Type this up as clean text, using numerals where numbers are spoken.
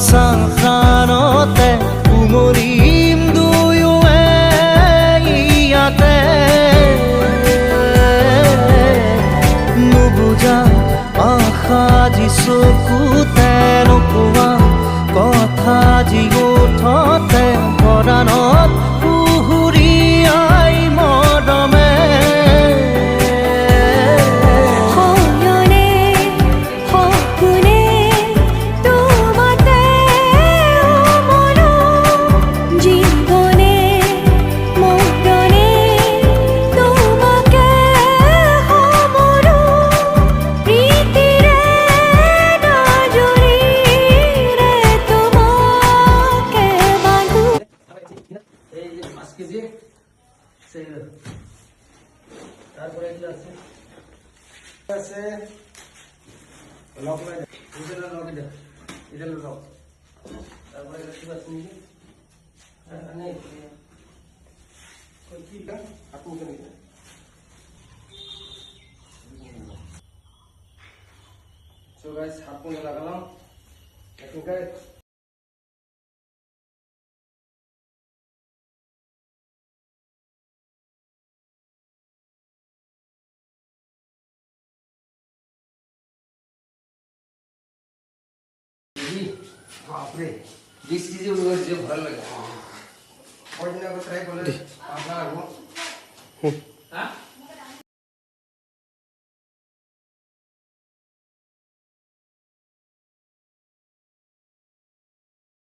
নিশাখানতে উমলিম দুয়োৱে ইয়াতে নুবুজা আশা যি চকুতে নোকোৱা কথা যি ওঠতে পৰাণত পুহুৰীয়াই মৰমে তারপরে কি আছে আছে লক লাইন এটা লক এটা লক তারপরে এটা কি আছে নি নেই কই কি না আপনি কেন সো গাইস হাত কোণে লাগালাম এখন গাইস बापरे 20 चीजें उधर जो भर लगा और दिन को ट्राई कर ले आप ना वो हां